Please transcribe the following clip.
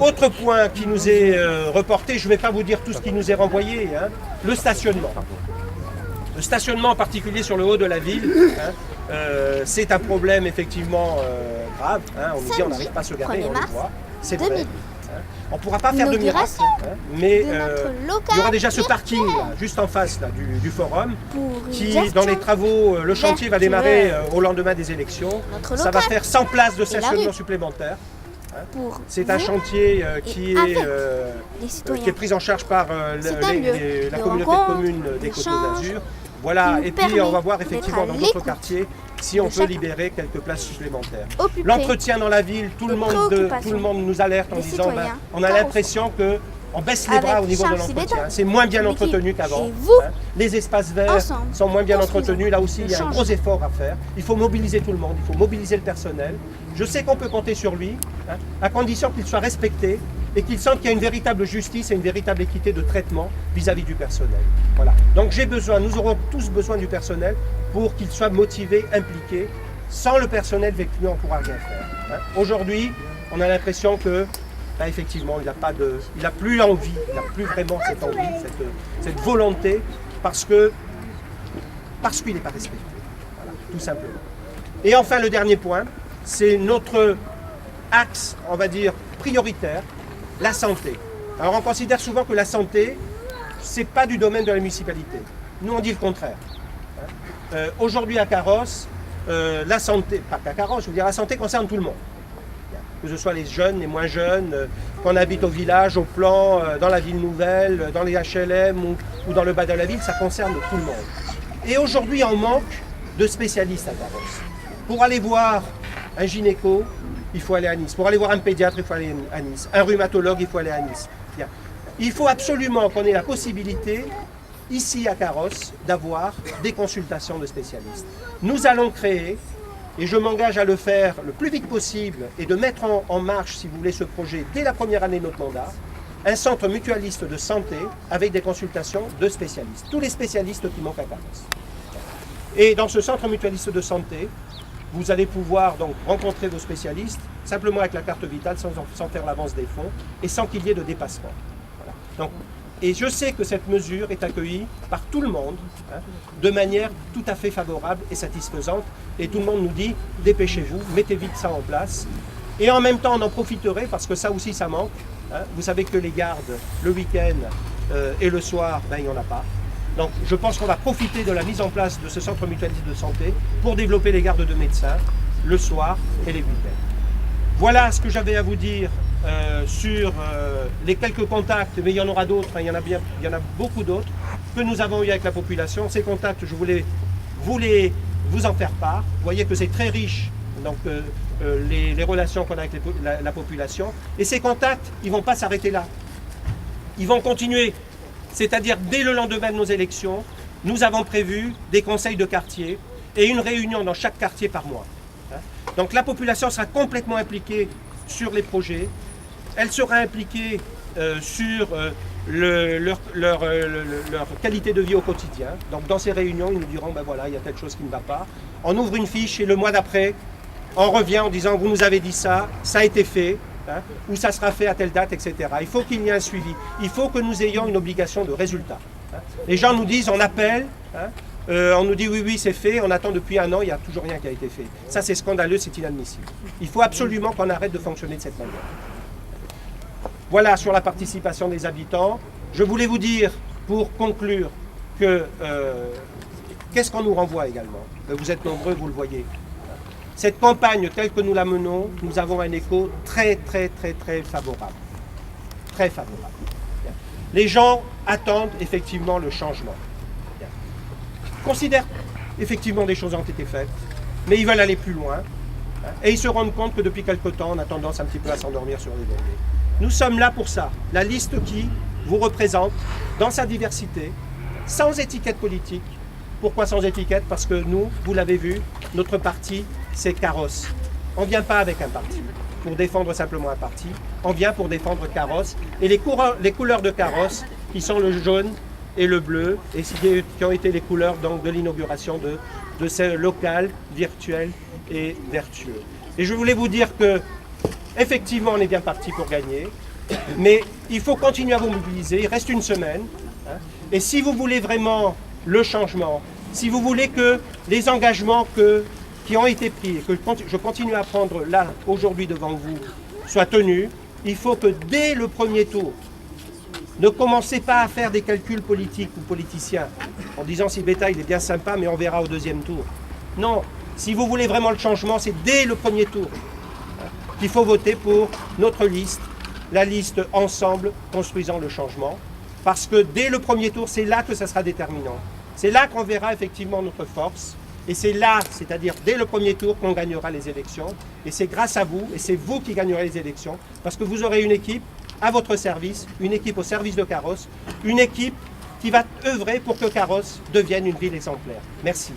Autre point qui nous est reporté, je ne vais pas vous dire tout ce qui nous est renvoyé, hein, le stationnement. Le stationnement en particulier sur le haut de la ville, hein, c'est un problème effectivement grave. Hein, on nous dit on n'arrive pas à se garer, on le voit. C'est vrai. Hein. On ne pourra pas faire de miracle, hein, mais il y aura déjà ce parking là, juste en face là, du forum, qui dans les travaux, le chantier va démarrer au lendemain des élections. Ça va faire 100 places de stationnement supplémentaires. C'est un chantier qui est pris en charge par la communauté de communes des Côtes d'Azur. Voilà, et puis on va voir effectivement dans d'autres quartiers si on peut libérer quelques places supplémentaires. L'entretien dans la ville, tout le monde nous alerte en disant on a l'impression qu'on baisse les bras au niveau de l'entretien. C'est moins bien entretenu qu'avant. Les espaces verts sont moins bien entretenus. Là aussi, il y a un gros effort à faire. Il faut mobiliser tout le monde, il faut mobiliser le personnel. Je sais qu'on peut compter sur lui, hein, à condition qu'il soit respecté et qu'il sente qu'il y a une véritable justice et une véritable équité de traitement vis-à-vis du personnel. Voilà. Donc nous aurons tous besoin du personnel pour qu'il soit motivé, impliqué. Sans le personnel, effectivement, on ne pourra rien faire. Hein. Aujourd'hui, on a l'impression que, effectivement, il n'a plus l'envie, il n'a plus vraiment cette envie, cette volonté, parce qu'il n'est pas respecté. Voilà, tout simplement. Et enfin, le dernier point, c'est notre axe, on va dire, prioritaire, la santé. Alors on considère souvent que la santé, ce n'est pas du domaine de la municipalité. Nous on dit le contraire. Aujourd'hui à Carros, la santé, pas qu'à Carros, je veux dire la santé concerne tout le monde. Que ce soit les jeunes, les moins jeunes, qu'on habite au village, au plan, dans la ville nouvelle, dans les HLM ou dans le bas de la ville, ça concerne tout le monde. Et aujourd'hui on manque de spécialistes à Carros. Pour aller voir un gynéco, il faut aller à Nice. Pour aller voir un pédiatre, il faut aller à Nice. Un rhumatologue, il faut aller à Nice. Bien. Il faut absolument qu'on ait la possibilité, ici à Carros, d'avoir des consultations de spécialistes. Nous allons créer, et je m'engage à le faire le plus vite possible, et de mettre en marche, si vous voulez, ce projet dès la première année de notre mandat, un centre mutualiste de santé avec des consultations de spécialistes. Tous les spécialistes qui manquent à Carros. Et dans ce centre mutualiste de santé, vous allez pouvoir donc rencontrer vos spécialistes simplement avec la carte vitale, sans faire l'avance des fonds et sans qu'il y ait de dépassement. Voilà. Donc, et je sais que cette mesure est accueillie par tout le monde, hein, de manière tout à fait favorable et satisfaisante. Et tout le monde nous dit, dépêchez-vous, mettez vite ça en place. Et en même temps, on en profiterait, parce que ça aussi, ça manque. Hein. Vous savez que les gardes, le week-end et le soir, il n'y en a pas. Donc je pense qu'on va profiter de la mise en place de ce centre mutualiste de santé pour développer les gardes de médecins le soir et les week-ends. Voilà ce que j'avais à vous dire sur les quelques contacts, mais il y en aura d'autres, hein, il y en a beaucoup d'autres que nous avons eu avec la population. Ces contacts, je voulais vous en faire part. Vous voyez que c'est très riche, donc les relations qu'on a avec la population. Et ces contacts, ils ne vont pas s'arrêter là. Ils vont continuer. C'est-à-dire, dès le lendemain de nos élections, nous avons prévu des conseils de quartier et une réunion dans chaque quartier par mois. Donc la population sera complètement impliquée sur les projets, elle sera impliquée sur leur qualité de vie au quotidien. Donc dans ces réunions, ils nous diront, ben voilà, il y a telle chose qui ne va pas. On ouvre une fiche et le mois d'après, on revient en disant, vous nous avez dit ça, ça a été fait. Hein, où ça sera fait à telle date, etc. Il faut qu'il y ait un suivi. Il faut que nous ayons une obligation de résultat. Hein. Les gens nous disent, on appelle, hein, on nous dit oui, c'est fait, on attend depuis un an, il n'y a toujours rien qui a été fait. Ça, c'est scandaleux, c'est inadmissible. Il faut absolument qu'on arrête de fonctionner de cette manière. Voilà sur la participation des habitants. Je voulais vous dire, pour conclure, que qu'est-ce qu'on nous renvoie également? Vous êtes nombreux, vous le voyez. Cette campagne telle que nous la menons, nous avons un écho très favorable. Très favorable. Les gens attendent effectivement le changement. Ils considèrent effectivement des choses ont été faites, mais ils veulent aller plus loin. Et ils se rendent compte que depuis quelque temps, on a tendance un petit peu à s'endormir sur les lauriers. Nous sommes là pour ça. La liste qui vous représente dans sa diversité, sans étiquette politique. Pourquoi sans étiquette? Parce que nous, vous l'avez vu, notre parti, c'est Carros. On ne vient pas avec un parti pour défendre simplement un parti. On vient pour défendre Carros. Et les couleurs de Carros, qui sont le jaune et le bleu, et qui ont été les couleurs donc, de l'inauguration de ce local virtuel et vertueux. Et je voulais vous dire que Effectivement, on est bien parti pour gagner, mais il faut continuer à vous mobiliser. Il reste une semaine. Hein, et si vous voulez vraiment le changement, si vous voulez que les engagements qui ont été pris et que je continue à prendre là, aujourd'hui devant vous, soient tenus, il faut que dès le premier tour, ne commencez pas à faire des calculs politiques ou politiciens en disant si Beta il est bien sympa mais on verra au deuxième tour. Non, si vous voulez vraiment le changement, c'est dès le premier tour qu'il faut voter pour notre liste, la liste Ensemble construisant le changement, parce que dès le premier tour, c'est là que ça sera déterminant. C'est là qu'on verra effectivement notre force, et c'est là, c'est-à-dire dès le premier tour, qu'on gagnera les élections, et c'est grâce à vous, et c'est vous qui gagnerez les élections, parce que vous aurez une équipe à votre service, une équipe au service de Carros, une équipe qui va œuvrer pour que Carros devienne une ville exemplaire. Merci.